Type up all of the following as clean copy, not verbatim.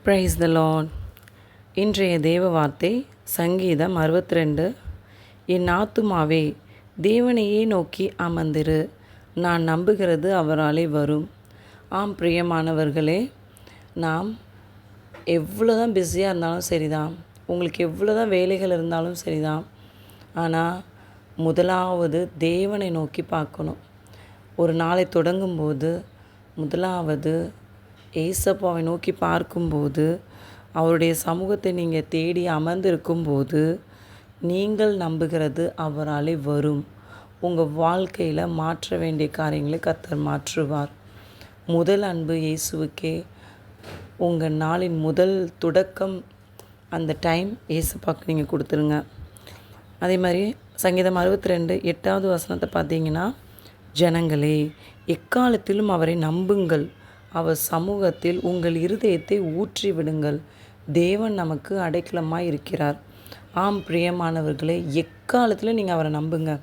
Praise the Lord. இன்றைய தேவ வார்த்தை சங்கீதம் 62. என் ஆத்துமாவே தேவனையே நோக்கி அமர்ந்திரு, நான் நம்புகிறது அவராலே வரும். ஆம் பிரியமானவர்களே, நாம் எவ்வளோ தான் பிஸியாக இருந்தாலும் சரிதான், உங்களுக்கு எவ்வளோ தான் வேலைகள் இருந்தாலும் சரிதான், ஆனால் முதலாவது தேவனை நோக்கி பார்க்கணும். ஒரு நாளை தொடங்கும்போது முதலாவது ஏசப்பாவை நோக்கி பார்க்கும்போது, அவருடைய சமூகத்தை நீங்கள் தேடி அமர்ந்திருக்கும்போது, நீங்கள் நம்புகிறது அவராலே வரும். உங்கள் வாழ்க்கையில் மாற்ற வேண்டிய காரியங்களை கர்த்தர் மாற்றுவார். முதல் அன்பு இயேசுவுக்கே. உங்கள் நாளின் முதல் தொடக்கம், அந்த டைம் ஏசப்பாவுக்கு நீங்கள் கொடுத்துருங்க. அதே மாதிரி சங்கீதம் 62 8வது வசனத்தை பார்த்தீங்கன்னா, ஜனங்களே எக்காலத்திலும் அவரை நம்புங்கள், அவர் சமூகத்தில் உங்கள் இருதயத்தை ஊற்றி விடுங்கள். தேவன் நமக்கு அடைக்கலமாக இருக்கிறார். ஆம் பிரியமானவர்களே, எக்காலத்திலும் நீங்கள் அவரை நம்புங்க.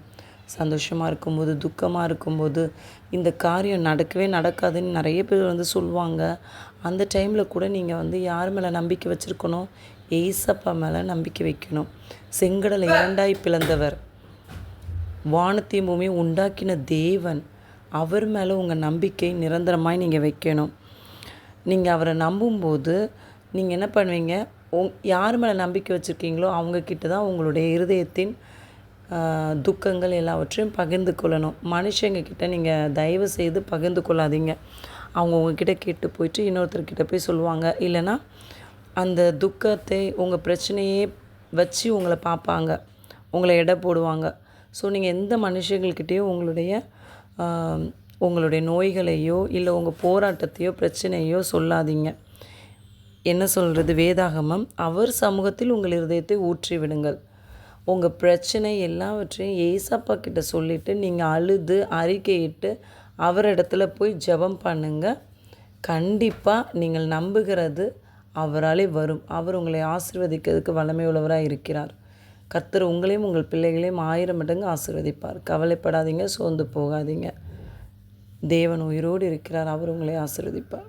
சந்தோஷமாக இருக்கும்போது, துக்கமாக இருக்கும்போது, இந்த காரியம் நடக்கவே நடக்காதுன்னு நிறைய பேர் சொல்லுவாங்க. அந்த டைமில் கூட நீங்கள் யார் மேலே நம்பிக்கை வச்சுருக்கணும்? ஏசப்பா மேலே நம்பிக்கை வைக்கணும். செங்கடலை இரண்டாய் பிளந்தவர், வானத்தையும் பூமியை உண்டாக்கின தேவன், அவர் மேலே உங்கள் நம்பிக்கை நிரந்தரமாய் நீங்கள் வைக்கணும். நீங்கள் அவரை நம்பும்போது நீங்கள் என்ன பண்ணுவீங்க? யார் மேலே நம்பிக்கை வச்சுருக்கீங்களோ அவங்கக்கிட்ட தான் உங்களுடைய இருதயத்தின் துக்கங்கள் எல்லாவற்றையும் பகிர்ந்து கொள்ளணும். மனுஷங்கக்கிட்ட நீங்கள் தயவு செய்து பகிர்ந்து கொள்ளாதீங்க. அவங்க உங்ககிட்ட கேட்டு போயிட்டு இன்னொருத்தர்கிட்ட போய் சொல்லுவாங்க. இல்லைன்னா அந்த துக்கத்தை, உங்கள் பிரச்சனையே வச்சு உங்களை பார்ப்பாங்க, உங்களை எடை போடுவாங்க. ஸோ நீங்கள் எந்த மனுஷங்கள்கிட்டையோ உங்களுடைய நோய்களையோ இல்லை உங்கள் போராட்டத்தையோ பிரச்சனையோ சொல்லாதீங்க. என்ன சொல்கிறது? வேதாகமம், அவர் சமூகத்தில் உங்கள் இருதயத்தை ஊற்றி விடுங்கள். உங்கள் பிரச்சனை எல்லாவற்றையும் ஏசப்பா கிட்ட சொல்லிவிட்டு நீங்கள் அழுது அறிக்கையிட்டு அவரிடத்துல போய் ஜெபம் பண்ணுங்க. கண்டிப்பாக நீங்கள் நம்புகிறது அவராலே வரும். அவர் உங்களை ஆசீர்வதிக்கிறதுக்கு வல்லமை உள்ளவராக இருக்கிறார். கர்த்தர் உங்களையும் உங்கள் பிள்ளைகளையும் 1000 மடங்கு ஆசீர்வதிப்பார். கவலைப்படாதீங்க, சோர்ந்து போகாதீங்க. தேவன் உயிரோடு இருக்கிறார். அவர் உங்களை ஆசீர்வதிப்பார்.